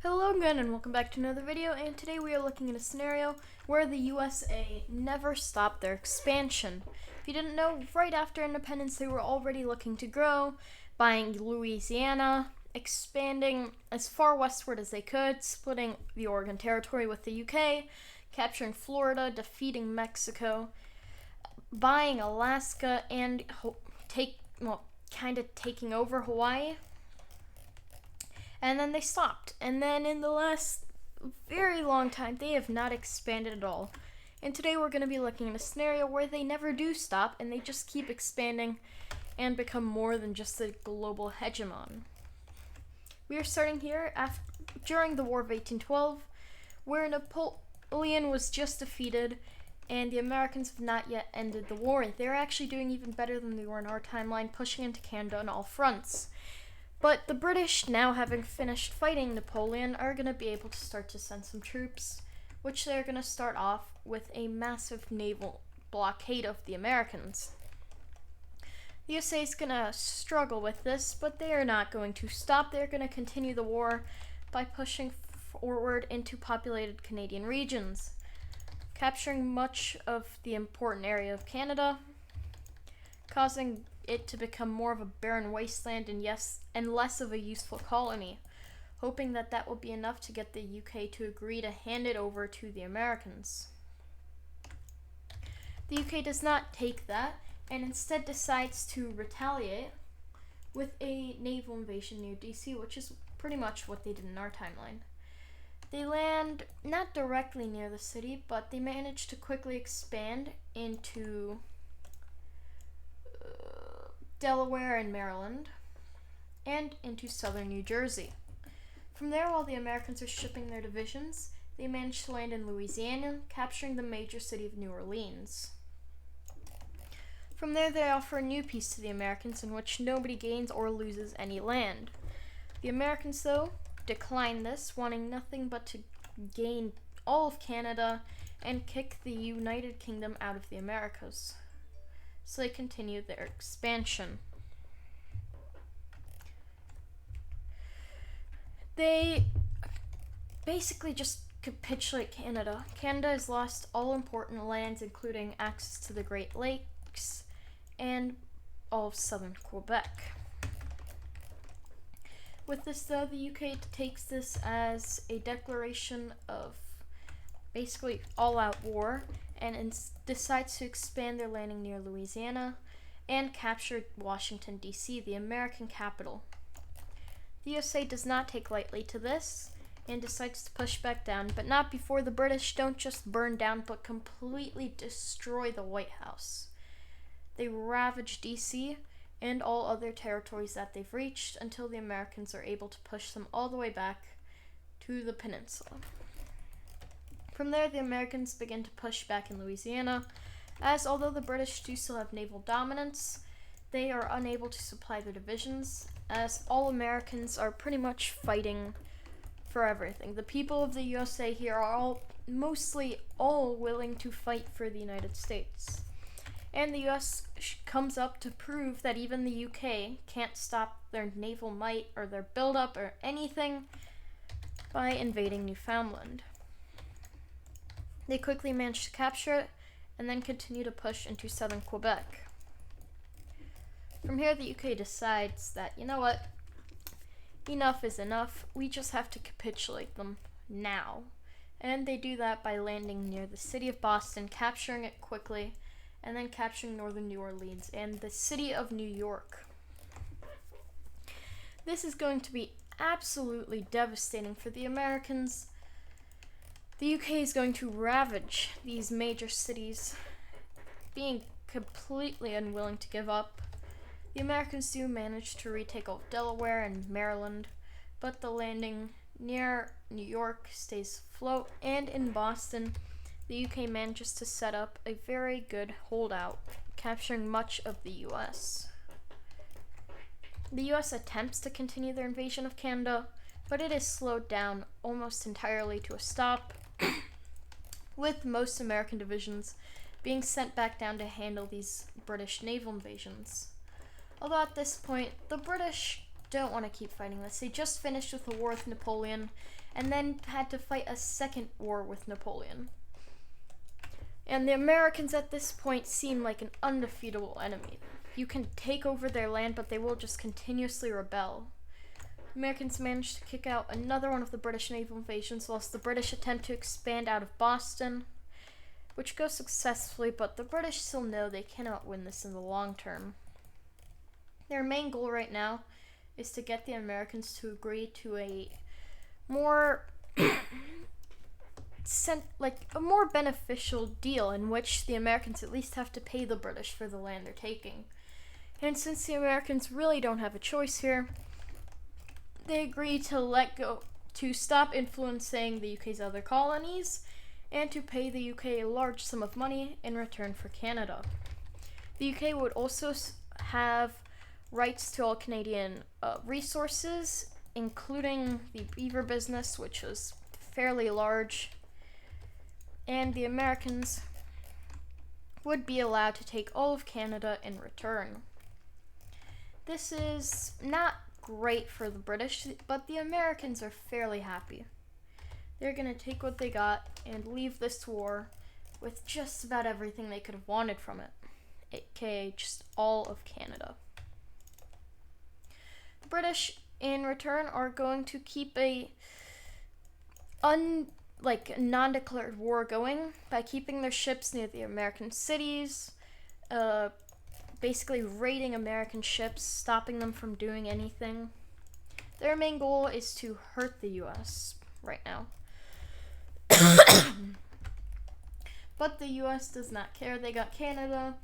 Hello again and welcome back to another video, and today we are looking at a scenario where the USA never stopped their expansion. If you didn't know, right after independence they were already looking to grow, buying Louisiana, expanding as far westward as they could, splitting the Oregon Territory with the UK, capturing Florida, defeating Mexico, buying Alaska, and taking over Hawaii. And then they stopped. And then in the last very long time, they have not expanded at all. And today we're going to be looking at a scenario where they never do stop and they just keep expanding and become more than just a global hegemon. We are starting here during the War of 1812, where Napoleon was just defeated and the Americans have not yet ended the war. They're actually doing even better than they were in our timeline, pushing into Canada on all fronts. But the British, now having finished fighting Napoleon, are going to be able to start to send some troops, which they're going to start off with a massive naval blockade of the Americans. The USA is going to struggle with this, but they are not going to stop. They're going to continue the war by pushing forward into populated Canadian regions, capturing much of the important area of Canada, causing it to become more of a barren wasteland and less of a useful colony, hoping that that will be enough to get the UK to agree to hand it over to the Americans. The UK does not take that and instead decides to retaliate with a naval invasion near DC, which is pretty much what they did in our timeline. They land not directly near the city, but they manage to quickly expand into Delaware and Maryland, and into southern New Jersey. From there, while the Americans are shipping their divisions, they manage to land in Louisiana, capturing the major city of New Orleans. From there, they offer a new peace to the Americans in which nobody gains or loses any land. The Americans, though, decline this, wanting nothing but to gain all of Canada and kick the United Kingdom out of the Americas. So they continue their expansion. They basically just capitulate Canada. Canada has lost all important lands, including access to the Great Lakes and all of southern Quebec. With this, though, the UK takes this as a declaration of basically all-out war and decides to expand their landing near Louisiana and capture Washington, D.C., the American capital. The USA does not take lightly to this and decides to push back down, but not before the British don't just burn down but completely destroy the White House. They ravage D.C. and all other territories that they've reached until the Americans are able to push them all the way back to the peninsula. From there, the Americans begin to push back in Louisiana, as although the British do still have naval dominance, they are unable to supply their divisions, as all Americans are pretty much fighting for everything. The people of the USA here are mostly all willing to fight for the United States. And the US comes up to prove that even the UK can't stop their naval might or their buildup or anything by invading Newfoundland. They quickly manage to capture it and then continue to push into southern Quebec. From here, the UK decides that, you know what, enough is enough, we just have to capitulate them now. And they do that by landing near the city of Boston, capturing it quickly, and then capturing northern New Orleans and the city of New York. This is going to be absolutely devastating for the Americans. The UK is going to ravage these major cities, being completely unwilling to give up. The Americans do manage to retake all of Delaware and Maryland, but the landing near New York stays afloat, and in Boston, the UK manages to set up a very good holdout, capturing much of the US. The US attempts to continue their invasion of Canada, but it is slowed down almost entirely to a stop, with most American divisions being sent back down to handle these British naval invasions. Although at this point, the British don't want to keep fighting this. They just finished with the war with Napoleon, and then had to fight a second war with Napoleon. And the Americans at this point seem like an undefeatable enemy. You can take over their land, but they will just continuously rebel. Americans managed to kick out another one of the British naval invasions whilst the British attempt to expand out of Boston, which goes successfully, but the British still know they cannot win this in the long term. Their main goal right now is to get the Americans to agree to a more a more beneficial deal in which the Americans at least have to pay the British for the land they're taking. And since the Americans really don't have a choice here, they agree to stop influencing the UK's other colonies and to pay the UK a large sum of money in return for Canada. The UK would also have rights to all Canadian resources, including the beaver business, which was fairly large, and the Americans would be allowed to take all of Canada in return. This is not great for the British, but the Americans are fairly happy. They're going to take what they got and leave this war with just about everything they could have wanted from it, aka just all of Canada. The British, in return, are going to keep a non-declared war going by keeping their ships near the American cities, basically raiding American ships, stopping them from doing anything. Their main goal is to hurt the US right now. But the US does not care. They got Canada,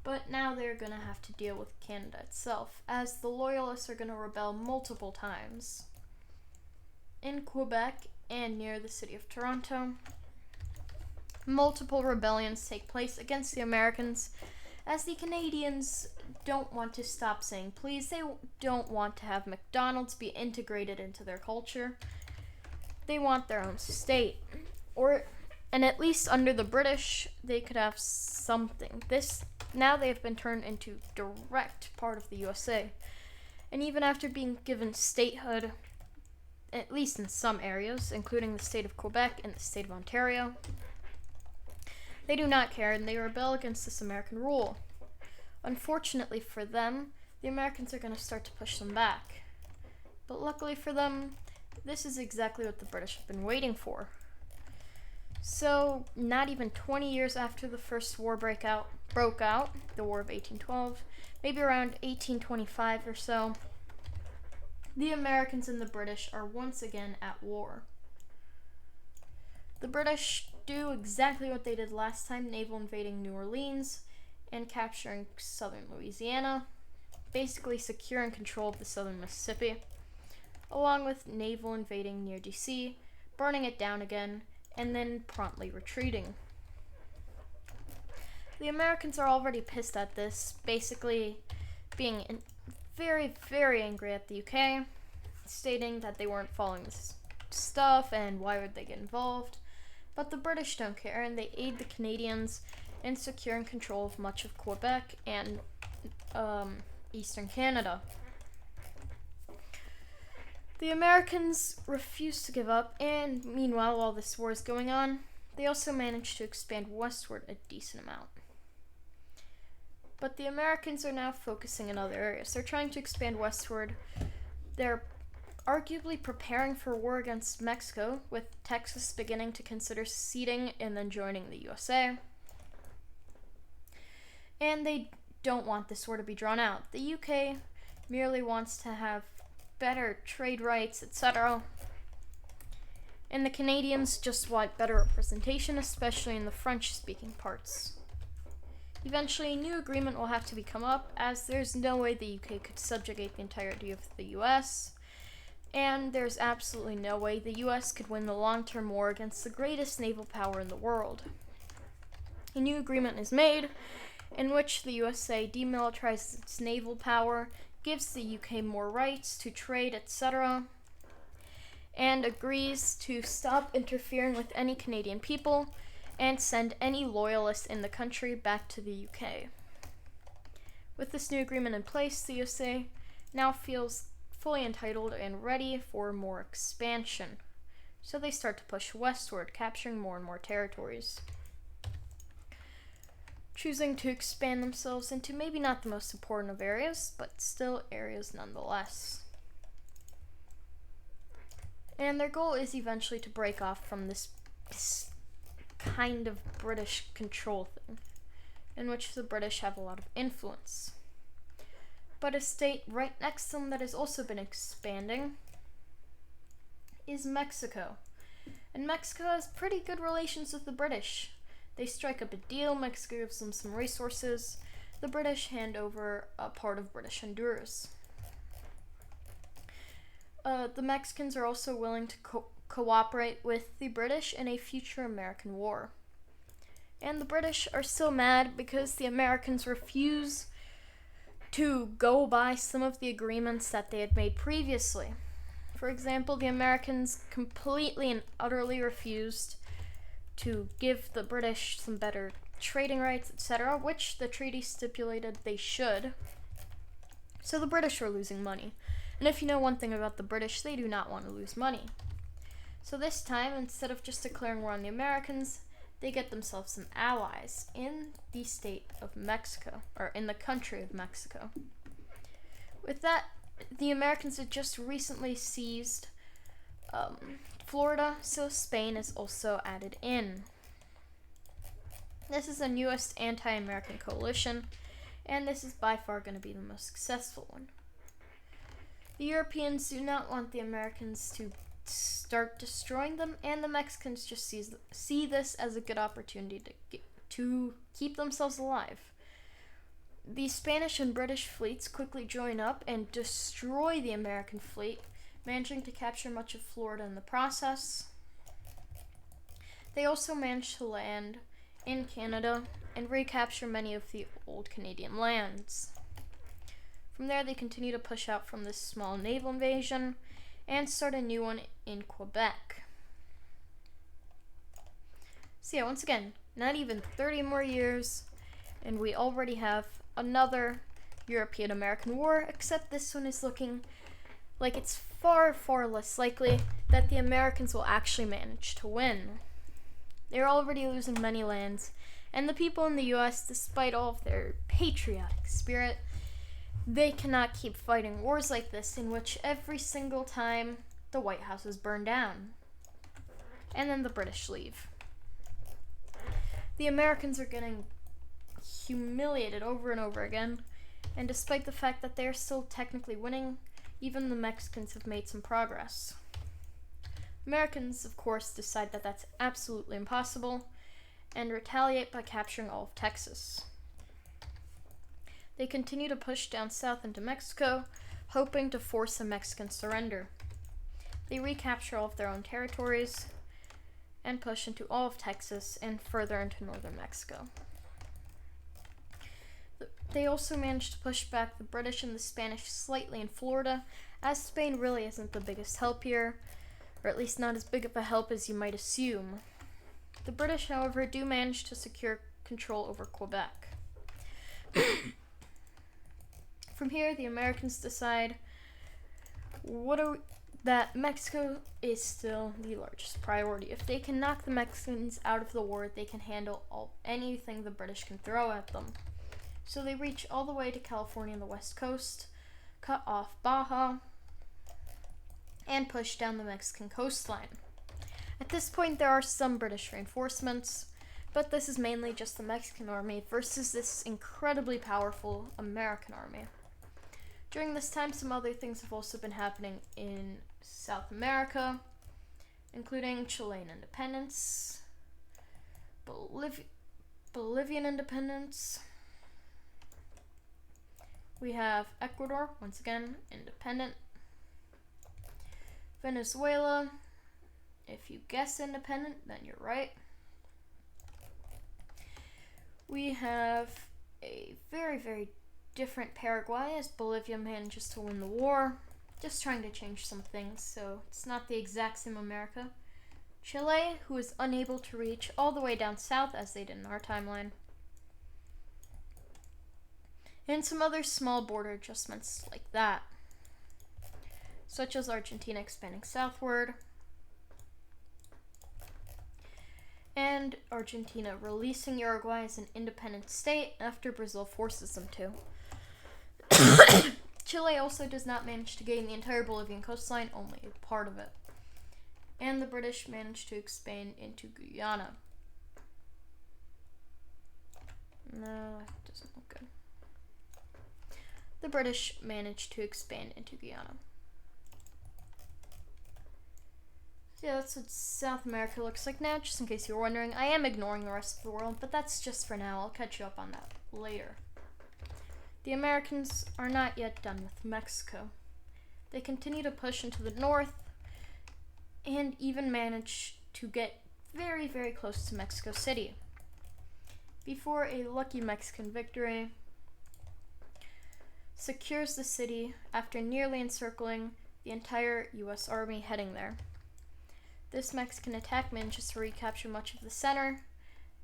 but now they're going to have to deal with Canada itself, as the Loyalists are going to rebel multiple times. In Quebec and near the city of Toronto, multiple rebellions take place against the Americans, as the Canadians don't want to stop saying please. They don't want to have McDonald's be integrated into their culture. They want their own state. And at least under the British, they could have something. Now they have been turned into direct part of the USA. And even after being given statehood, at least in some areas, including the state of Quebec and the state of Ontario, they do not care, and they rebel against this American rule. Unfortunately for them, the Americans are going to start to push them back. But luckily for them, this is exactly what the British have been waiting for. So, not even 20 years after the first war broke out, the War of 1812, maybe around 1825 or so, the Americans and the British are once again at war. The British do exactly what they did last time, naval invading New Orleans and capturing southern Louisiana, basically securing control of the southern Mississippi, along with naval invading near DC, burning it down again, and then promptly retreating. The Americans are already pissed at this, basically being very, very angry at the UK, stating that they weren't following this stuff and why would they get involved. But the British don't care, and they aid the Canadians in securing control of much of Quebec and eastern Canada. The Americans refuse to give up, and meanwhile, while this war is going on, they also manage to expand westward a decent amount. But the Americans are now focusing in other areas. They're trying to expand westward. They're arguably preparing for a war against Mexico, with Texas beginning to consider seceding and then joining the USA. And they don't want this war to be drawn out. The UK merely wants to have better trade rights, etc. And the Canadians just want better representation, especially in the French-speaking parts. Eventually, a new agreement will have to be come up, as there's no way the UK could subjugate the entirety of the US, and there's absolutely no way the US could win the long-term war against the greatest naval power in the world. A new agreement is made, in which the USA demilitarizes its naval power, gives the UK more rights to trade, etc., and agrees to stop interfering with any Canadian people and send any loyalists in the country back to the UK. With this new agreement in place, the USA now feels fully entitled and ready for more expansion. So they start to push westward, capturing more and more territories, choosing to expand themselves into maybe not the most important of areas, but still areas nonetheless. And their goal is eventually to break off from this kind of British control thing, in which the British have a lot of influence. But a state right next to them that has also been expanding is Mexico. And Mexico has pretty good relations with the British. They strike up a deal, Mexico gives them some resources. The British hand over a part of British Honduras. The Mexicans are also willing to cooperate with the British in a future American war. And the British are still mad because the Americans refuse to go by some of the agreements that they had made previously. For example, the Americans completely and utterly refused to give the British some better trading rights, etc., which the treaty stipulated they should. So the British are losing money. And if you know one thing about the British, they do not want to lose money. So this time, instead of just declaring war on the Americans, they get themselves some allies in the state of Mexico, or in the country of Mexico. With that, the Americans had just recently seized Florida, so Spain is also added in. This is a newest anti-American coalition, and this is by far going to be the most successful one. The Europeans do not want the Americans to start destroying them, and the Mexicans just see this as a good opportunity to keep themselves alive. The Spanish and British fleets quickly join up and destroy the American fleet, managing to capture much of Florida in the process. They also manage to land in Canada and recapture many of the old Canadian lands. From there, they continue to push out from this small naval invasion and start a new one in Quebec. So yeah, once again, not even 30 more years, and we already have another European-American war, except this one is looking like it's far, far less likely that the Americans will actually manage to win. They're already losing many lands, and the people in the US, despite all of their patriotic spirit, they cannot keep fighting wars like this in which every single time the White House is burned down. And then the British leave. The Americans are getting humiliated over and over again, and despite the fact that they're still technically winning, even the Mexicans have made some progress. Americans, of course, decide that that's absolutely impossible and retaliate by capturing all of Texas. They continue to push down south into Mexico, hoping to force a Mexican surrender. They recapture all of their own territories and push into all of Texas and further into northern Mexico. They also managed to push back the British and the Spanish slightly in Florida, as Spain really isn't the biggest help here, or at least not as big of a help as you might assume. The British, however, do manage to secure control over Quebec. From here, the Americans decide that Mexico is still the largest priority. If they can knock the Mexicans out of the war, they can handle anything the British can throw at them. So they reach all the way to California on the west coast, cut off Baja, and push down the Mexican coastline. At this point, there are some British reinforcements, but this is mainly just the Mexican army versus this incredibly powerful American army. During this time, some other things have also been happening in South America, including Chilean independence, Bolivian independence. We have Ecuador, once again, independent. Venezuela, if you guess independent, then you're right. We have a very, very different Paraguay, as Bolivia manages to win the war, just trying to change some things, so it's not the exact same America. Chile, who is unable to reach all the way down south as they did in our timeline. And some other small border adjustments like that, such as Argentina expanding southward, and Argentina, releasing Uruguay as an independent state after Brazil forces them to. Chile also does not manage to gain the entire Bolivian coastline, only a part of it. And the British managed to expand into Guyana. No, that doesn't look good. The British managed to expand into Guyana. So yeah, that's what South America looks like now, just in case you were wondering. I am ignoring the rest of the world, but that's just for now. I'll catch you up on that later. The Americans are not yet done with Mexico. They continue to push into the north and even manage to get very, very close to Mexico City before a lucky Mexican victory secures the city after nearly encircling the entire U.S. Army heading there. This Mexican attack manages to recapture much of the center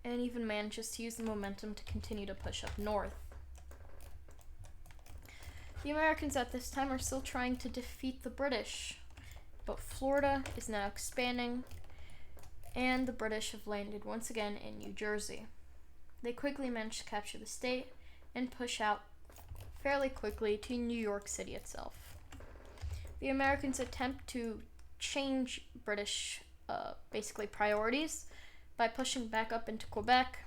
and even manages to use the momentum to continue to push up north. The Americans at this time are still trying to defeat the British, but Florida is now expanding, and the British have landed once again in New Jersey. They quickly manage to capture the state and push out fairly quickly to New York City itself. The Americans attempt to change British basically priorities by pushing back up into Quebec,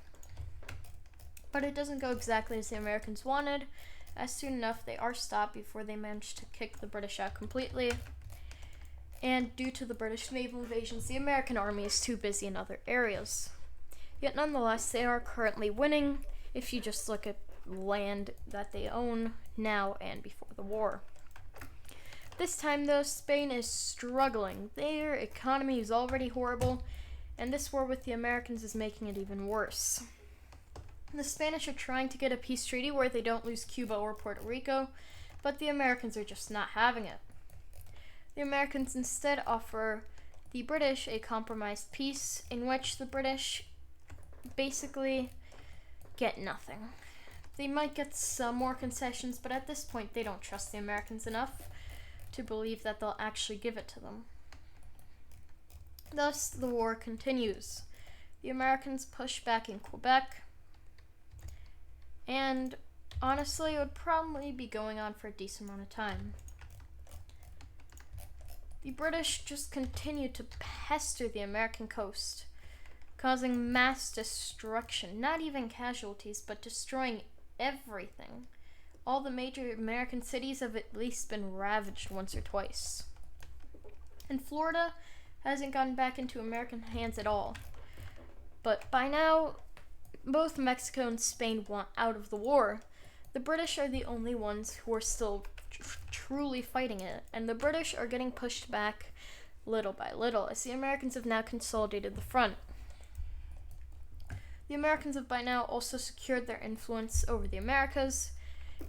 but it doesn't go exactly as the Americans wanted, as soon enough they are stopped before they manage to kick the British out completely. And due to the British naval invasions, the American army is too busy in other areas. Yet nonetheless, they are currently winning if you just look at land that they own now and before the war. This time though, Spain is struggling. Their economy is already horrible, and this war with the Americans is making it even worse. The Spanish are trying to get a peace treaty where they don't lose Cuba or Puerto Rico, but the Americans are just not having it. The Americans instead offer the British a compromised peace in which the British basically get nothing. They might get some more concessions, but at this point they don't trust the Americans enough to believe that they'll actually give it to them. Thus, the war continues. The Americans push back in Quebec, and honestly, it would probably be going on for a decent amount of time. The British just continue to pester the American coast, causing mass destruction, not even casualties, but destroying everything. All the major American cities have at least been ravaged once or twice. And Florida hasn't gotten back into American hands at all. But by now, both Mexico and Spain want out of the war. The British are the only ones who are still truly fighting it, and the British are getting pushed back little by little as the Americans have now consolidated the front. The Americans have by now also secured their influence over the Americas,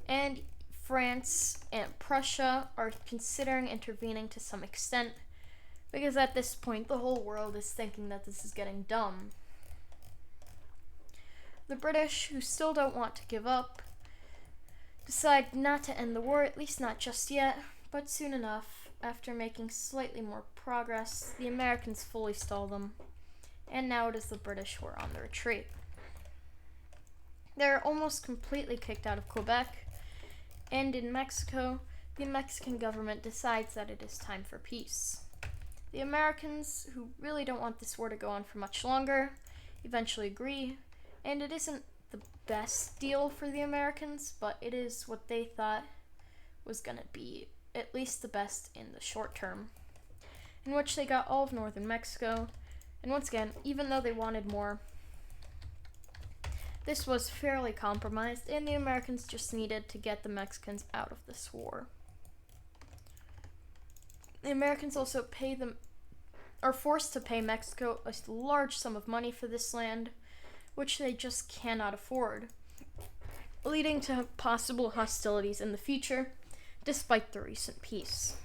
and France and Prussia are considering intervening to some extent, because at this point the whole world is thinking that this is getting dumb. The British, who still don't want to give up, decide not to end the war, at least not just yet, but soon enough, after making slightly more progress, the Americans fully stall them, and now it is the British who are on the retreat. They're almost completely kicked out of Quebec, and in Mexico, the Mexican government decides that it is time for peace. The Americans, who really don't want this war to go on for much longer, eventually agree, and it isn't the best deal for the Americans, but it is what they thought was going to be at least the best in the short term, in which they got all of northern Mexico, and once again, even though they wanted more, this was fairly compromised, and the Americans just needed to get the Mexicans out of this war. The Americans also are forced to pay Mexico a large sum of money for this land, which they just cannot afford, leading to possible hostilities in the future, despite the recent peace.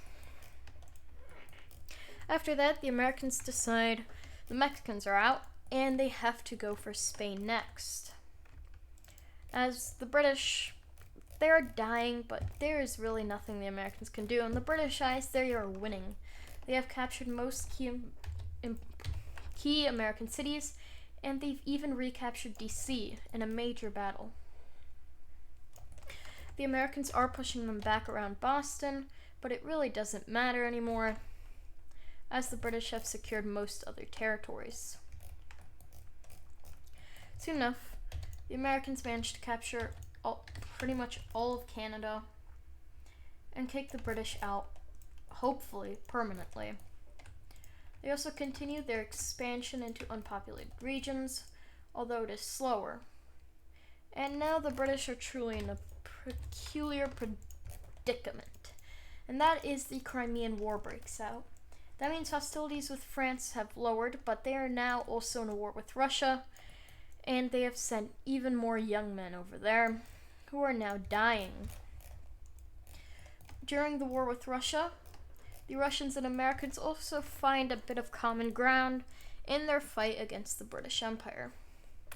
After that, the Americans decide the Mexicans are out, and they have to go for Spain next. As the British, they are dying, but there is really nothing the Americans can do. In the British eyes, they are winning. They have captured most key American cities, and they've even recaptured DC in a major battle. The Americans are pushing them back around Boston, but it really doesn't matter anymore, as the British have secured most other territories. Soon enough, the Americans managed to capture pretty much all of Canada and kick the British out, hopefully permanently. They also continued their expansion into unpopulated regions, although it is slower. And now the British are truly in a peculiar predicament, and that is the Crimean War breaks out. That means hostilities with France have lowered, but they are now also in a war with Russia, and they have sent even more young men over there, who are now dying. During the war with Russia, the Russians and Americans also find a bit of common ground in their fight against the British Empire.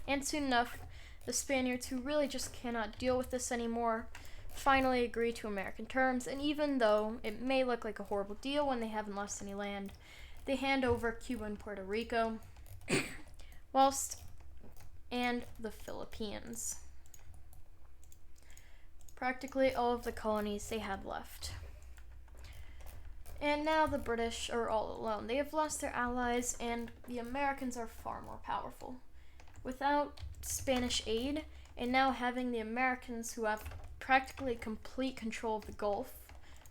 And soon enough, the Spaniards, who really just cannot deal with this anymore, finally agree to American terms, and even though it may look like a horrible deal when they haven't lost any land, they hand over Cuba and Puerto Rico, and the Philippines. Practically all of the colonies they had left. And now the British are all alone. They have lost their allies, and the Americans are far more powerful. Without Spanish aid, and now having the Americans, who have practically complete control of the Gulf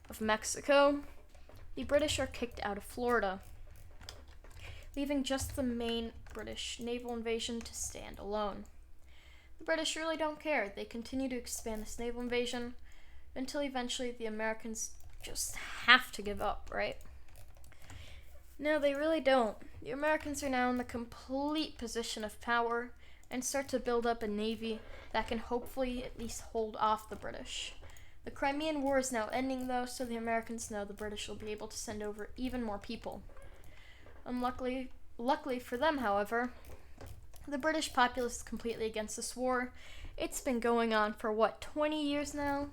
of Mexico, the British are kicked out of Florida, leaving just the main British naval invasion to stand alone. The British really don't care. They continue to expand this naval invasion until eventually the Americans just have to give up, right? No, they really don't. The Americans are now in the complete position of power and start to build up a navy that can hopefully at least hold off the British. The Crimean War is now ending, though, so the Americans know the British will be able to send over even more people. Luckily for them, however, the British populace is completely against this war. It's been going on for, 20 years now?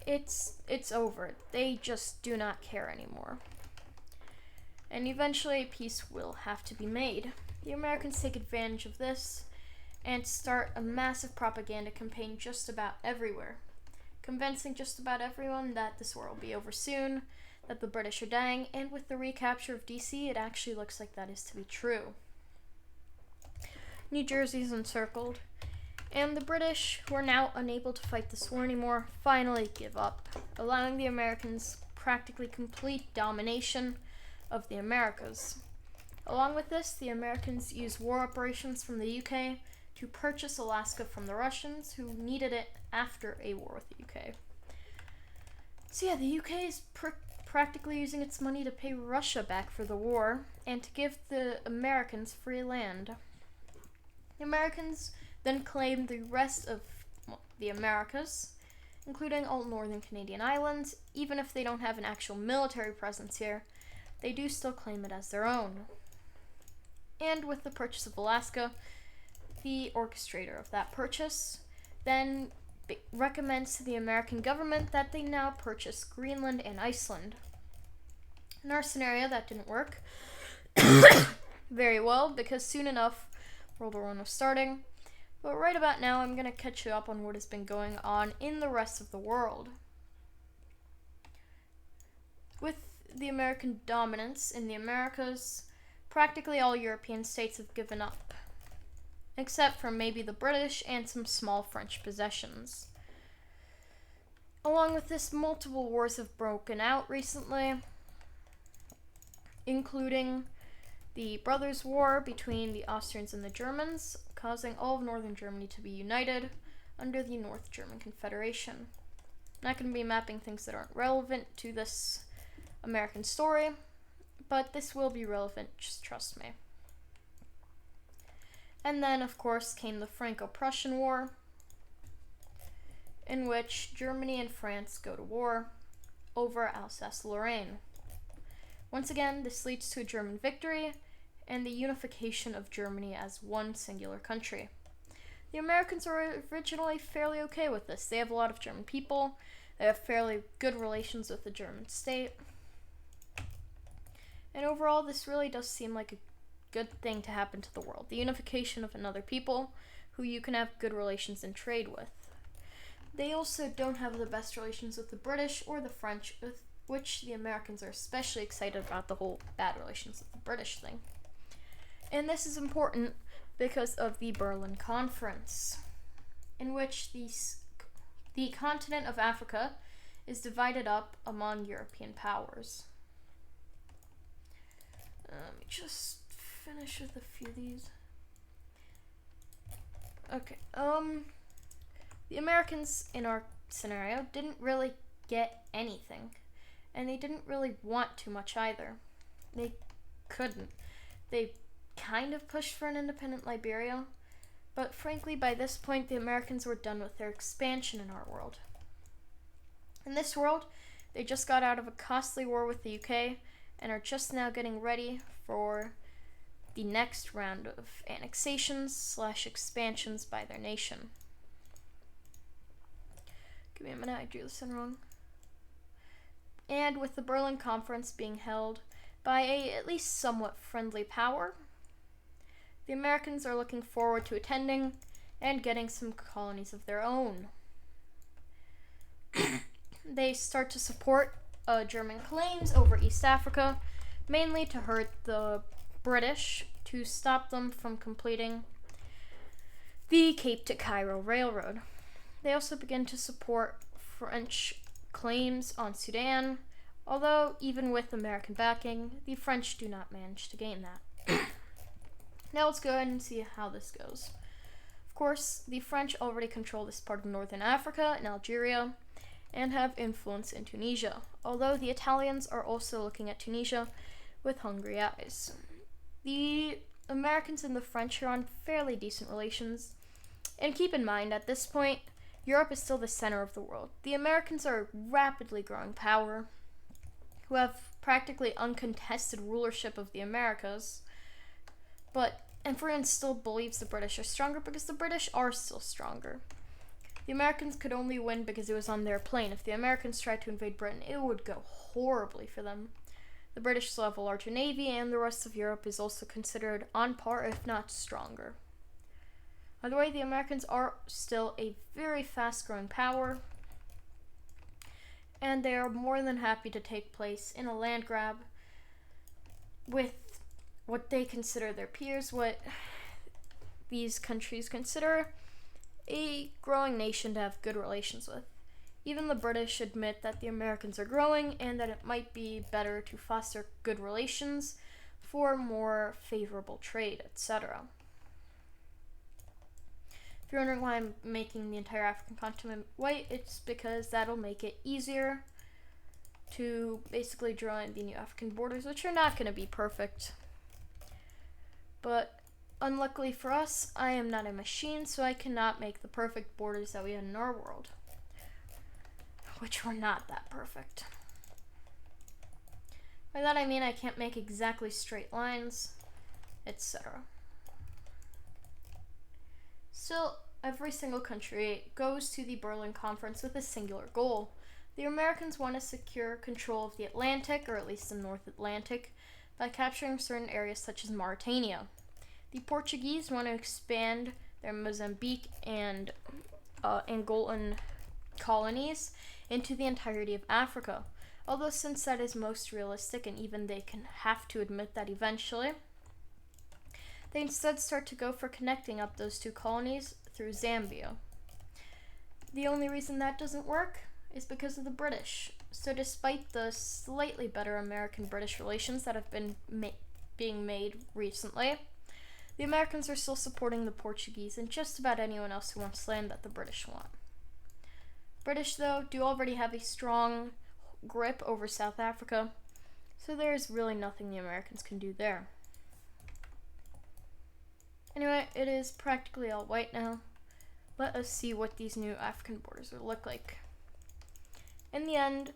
It's over. They just do not care anymore. And eventually peace will have to be made. The Americans take advantage of this and start a massive propaganda campaign just about everywhere, convincing just about everyone that this war will be over soon, that the British are dying, and with the recapture of DC, it actually looks like that is to be true. New Jersey is encircled, and the British, who are now unable to fight this war anymore, finally give up, allowing the Americans practically complete domination of the Americas. Along with this, the Americans use war operations from the UK to purchase Alaska from the Russians, who needed it after a war with the UK. So yeah, the UK is practically using its money to pay Russia back for the war and to give the Americans free land. The Americans then claim the rest of the Americas, including all northern Canadian islands. Even if they don't have an actual military presence here, they do still claim it as their own. And with the purchase of Alaska, the orchestrator of that purchase then recommends to the American government that they now purchase Greenland and Iceland. In our scenario, that didn't work very well, because soon enough World War I was starting. But right about now, I'm going to catch you up on what has been going on in the rest of the world. With the American dominance in the Americas, practically all European states have given up, except for maybe the British and some small French possessions. Along with this, multiple wars have broken out recently, including the Brothers' War between the Austrians and the Germans, causing all of northern Germany to be united under the North German Confederation. I'm not going to be mapping things that aren't relevant to this American story, but this will be relevant, just trust me. And then, of course, came the Franco-Prussian War, in which Germany and France go to war over Alsace-Lorraine. Once again, this leads to a German victory and the unification of Germany as one singular country. The Americans were originally fairly okay with this. They have a lot of German people. They have fairly good relations with the German state. And overall, this really does seem like a good thing to happen to the world. The unification of another people who you can have good relations and trade with. They also don't have the best relations with the British or the French, with which the Americans are especially excited about the whole bad relations with the British thing. And this is important because of the Berlin Conference, in which the continent of Africa is divided up among European powers. Let me just finish with a few of these. Okay, the Americans in our scenario didn't really get anything, and they didn't really want too much either. They couldn't. They kind of pushed for an independent Liberia, but frankly, by this point, the Americans were done with their expansion in our world. In this world, they just got out of a costly war with the UK and are just now getting ready for the next round of annexations/expansions by their nation. Give me a minute, I drew this in wrong. And with the Berlin Conference being held by a at least somewhat friendly power, the Americans are looking forward to attending and getting some colonies of their own. They start to support German claims over East Africa, mainly to hurt the British to stop them from completing the Cape to Cairo Railroad. They also begin to support French claims on Sudan, although even with American backing, the French do not manage to gain that. Now let's go ahead and see how this goes. Of course, the French already control this part of northern Africa and Algeria, and have influence in Tunisia, although the Italians are also looking at Tunisia with hungry eyes. The Americans and the French are on fairly decent relations, and keep in mind, at this point, Europe is still the center of the world. The Americans are a rapidly growing power, who have practically uncontested rulership of the Americas, but everyone still believes the British are stronger because the British are still stronger. The Americans could only win because it was on their plane. If the Americans tried to invade Britain, it would go horribly for them. The British still have a larger navy, and the rest of Europe is also considered on par, if not stronger. Either way, the Americans are still a very fast-growing power, and they are more than happy to take place in a land grab with what they consider their peers, what these countries consider a growing nation to have good relations with. Even the British admit that the Americans are growing and that it might be better to foster good relations for more favorable trade, etc. If you're wondering why I'm making the entire African continent white, it's because that'll make it easier to basically draw in the new African borders, which are not going to be perfect. But unluckily for us, I am not a machine, so I cannot make the perfect borders that we had in our world, which were not that perfect. By that I mean I can't make exactly straight lines, etc. Still, every single country goes to the Berlin Conference with a singular goal. The Americans want to secure control of the Atlantic, or at least the North Atlantic, by capturing certain areas such as Mauritania. The Portuguese want to expand their Mozambique and Angolan colonies into the entirety of Africa, although since that is most realistic and even they can have to admit that eventually, they instead start to go for connecting up those two colonies through Zambia. The only reason that doesn't work is because of the British. So despite the slightly better American-British relations that have been being made recently, the Americans are still supporting the Portuguese and just about anyone else who wants land that the British want. British, though, do already have a strong grip over South Africa, so there is really nothing the Americans can do there. Anyway, it is practically all white now. Let us see what these new African borders will look like. In the end,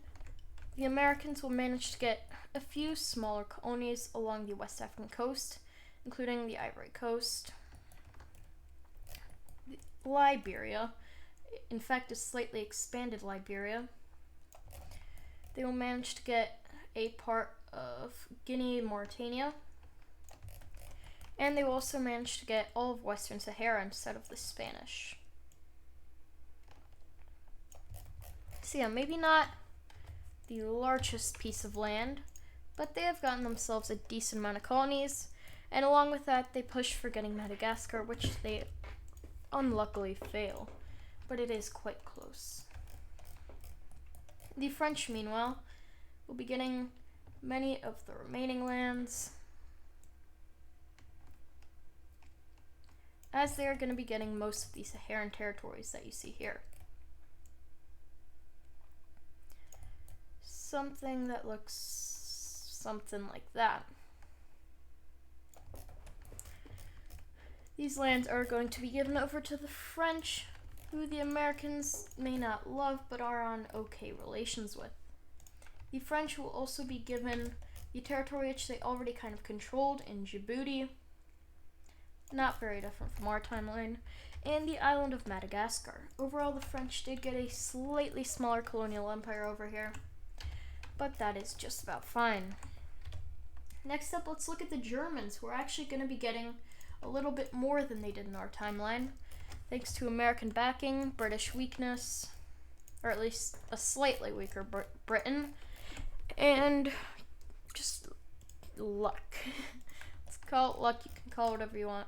the Americans will manage to get a few smaller colonies along the West African coast, including the Ivory Coast, Liberia, in fact a slightly expanded Liberia. They will manage to get a part of Guinea, Mauritania, And they will also manage to get all of Western Sahara instead of the Spanish. So yeah, maybe not the largest piece of land, but they have gotten themselves a decent amount of colonies, and along with that, they push for getting Madagascar, which they unluckily fail, but it is quite close. The French, meanwhile, will be getting many of the remaining lands, as they are going to be getting most of the Saharan territories that you see here. Something that looks something like that. These lands are going to be given over to the French, who the Americans may not love but are on okay relations with. The French will also be given the territory which they already kind of controlled in Djibouti, not very different from our timeline, and the island of Madagascar. Overall, the French did get a slightly smaller colonial empire over here, but that is just about fine. Next up, let's look at the Germans, who are actually going to be getting a little bit more than they did in our timeline, thanks to American backing, British weakness, or at least a slightly weaker Britain, and just luck. Let's call it luck, you can call it whatever you want.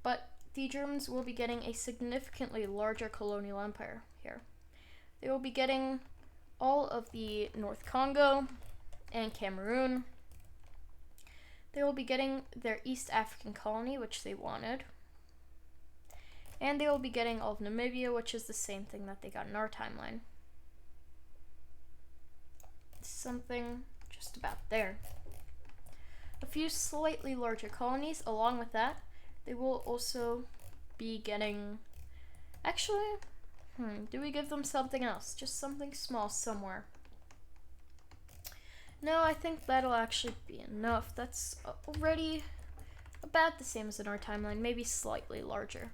But the Germans will be getting a significantly larger colonial empire here. They will be getting all of the North Congo and Cameroon. They will be getting their East African colony, which they wanted. And they will be getting all of Namibia, which is the same thing that they got in our timeline. Something just about there. A few slightly larger colonies. Along with that, they will also be getting... Actually, do we give them something else? Just something small somewhere. No, I think that'll actually be enough. That's already about the same as in our timeline, maybe slightly larger.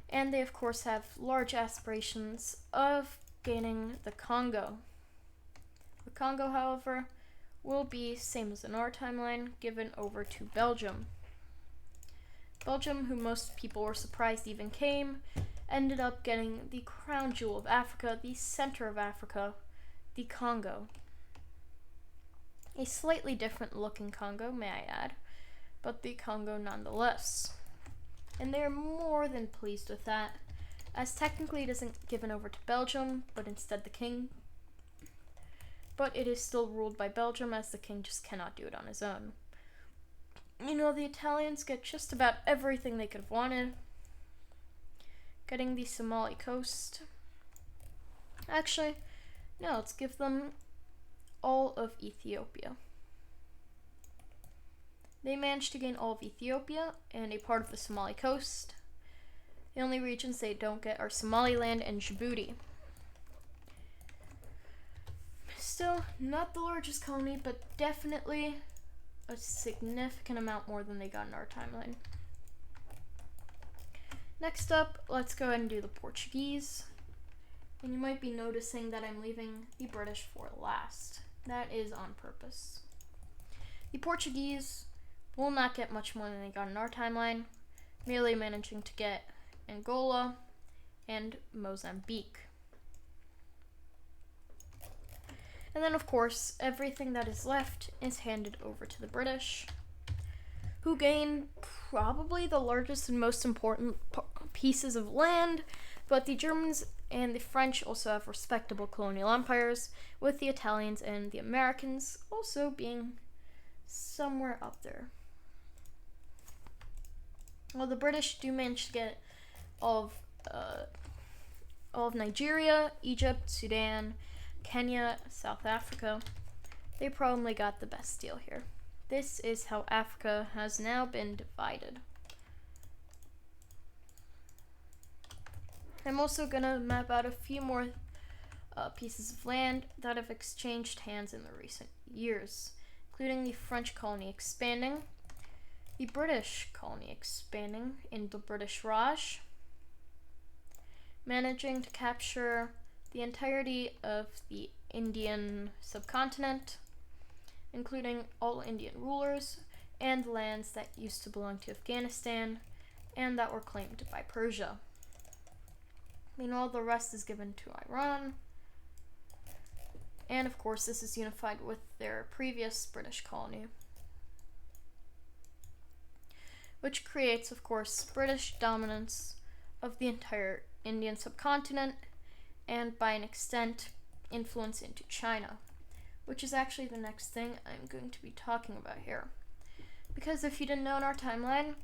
And they, of course, have large aspirations of gaining the Congo. The Congo, however, will be, same as in our timeline, given over to Belgium. Belgium, who most people were surprised even came, ended up getting the crown jewel of Africa, the center of Africa, the Congo. A slightly different looking Congo, may I add, but the Congo nonetheless. And they are more than pleased with that, as technically it isn't given over to Belgium, but instead the king. But it is still ruled by Belgium, as the king just cannot do it on his own. You know, the Italians get just about everything they could have wanted. Getting the Somali coast. Actually, no, let's give them all of Ethiopia. They managed to gain all of Ethiopia and a part of the Somali coast. The only regions they don't get are Somaliland and Djibouti. Still, not the largest colony, but definitely a significant amount more than they got in our timeline. Next up, let's go ahead and do the Portuguese. And you might be noticing that I'm leaving the British for last. That is on purpose. The Portuguese will not get much more than they got in our timeline, merely managing to get Angola and Mozambique. And then, of course, everything that is left is handed over to the British, who gain probably the largest and most important pieces of land, but the Germans and the French also have respectable colonial empires, with the Italians and the Americans also being somewhere up there. Well, the British do manage to get all of Nigeria, Egypt, Sudan, Kenya, South Africa. They probably got the best deal here. This is how Africa has now been divided. I'm also gonna map out a few more pieces of land that have exchanged hands in the recent years, including the French colony expanding, the British colony expanding in the British Raj, managing to capture the entirety of the Indian subcontinent, including all Indian rulers, and lands that used to belong to Afghanistan and that were claimed by Persia. Meanwhile, the rest is given to Iran. And of course, this is unified with their previous British colony, which creates, of course, British dominance of the entire Indian subcontinent and, by an extent, influence into China, which is actually the next thing I'm going to be talking about here. Because if you didn't know in our timeline,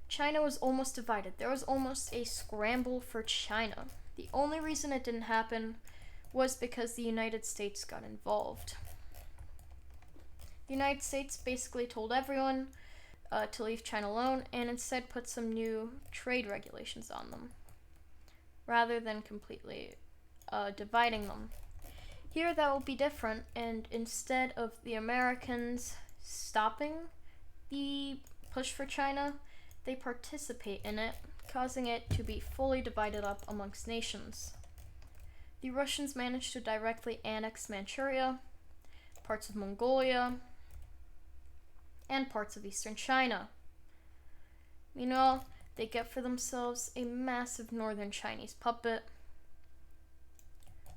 China was almost divided. There was almost a scramble for China. The only reason it didn't happen was because the United States got involved. The United States basically told everyone to leave China alone and instead put some new trade regulations on them, rather than completely dividing them. Here that will be different, and instead of the Americans stopping the push for China, they participate in it, causing it to be fully divided up amongst nations. The Russians managed to directly annex Manchuria, parts of Mongolia, and parts of eastern China. Meanwhile, they get for themselves a massive northern Chinese puppet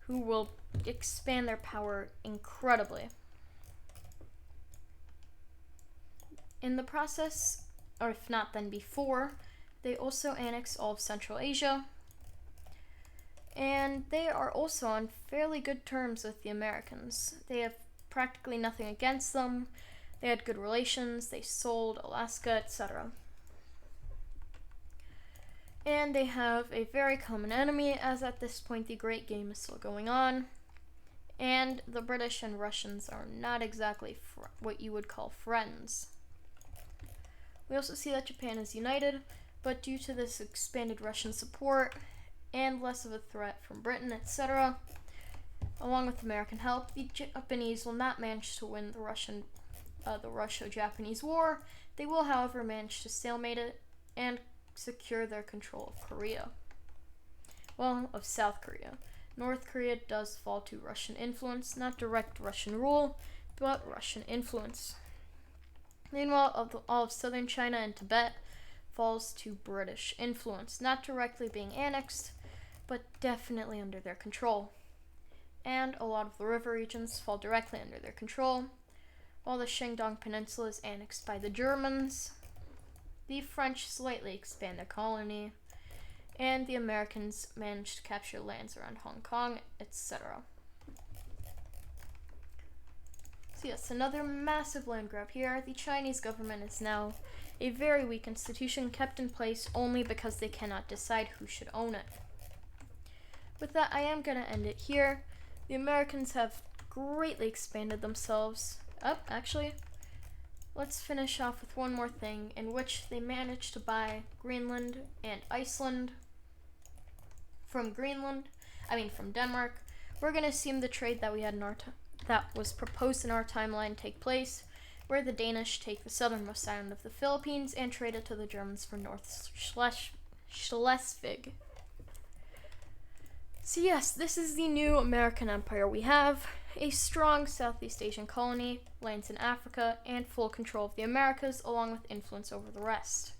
who will expand their power incredibly. In the process, or if not then before, they also annex all of Central Asia, and they are also on fairly good terms with the Americans. They have practically nothing against them. They had good relations, they sold Alaska, etc. And they have a very common enemy, as at this point the Great Game is still going on, and the British and Russians are not exactly what you would call friends. We also see that Japan is united, but due to this expanded Russian support and less of a threat from Britain, etc., along with American help, the Japanese will not manage to win the Russo-Japanese War. They will, however, manage to stalemate it and secure their control of Korea. Well, of South Korea. North Korea does fall to Russian influence, not direct Russian rule, but Russian influence. Meanwhile, all of southern China and Tibet falls to British influence, not directly being annexed, but definitely under their control. And a lot of the river regions fall directly under their control, while the Shandong Peninsula is annexed by the Germans. The French slightly expand their colony, and the Americans manage to capture lands around Hong Kong, etc. So yes, another massive land grab here. The Chinese government is now a very weak institution kept in place only because they cannot decide who should own it. With that, I am going to end it here. The Americans have greatly expanded themselves. Actually, let's finish off with one more thing, in which they managed to buy Greenland and Iceland from Denmark. We're going to assume the trade that we had in that was proposed in our timeline take place, where the Danish take the southernmost island of the Philippines and trade it to the Germans for North Schleswig. So yes, this is the new American empire we have. A strong Southeast Asian colony, lands in Africa, and full control of the Americas, along with influence over the rest.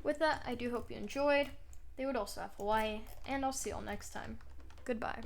With that, I do hope you enjoyed. They would also have Hawaii, and I'll see you all next time. Goodbye.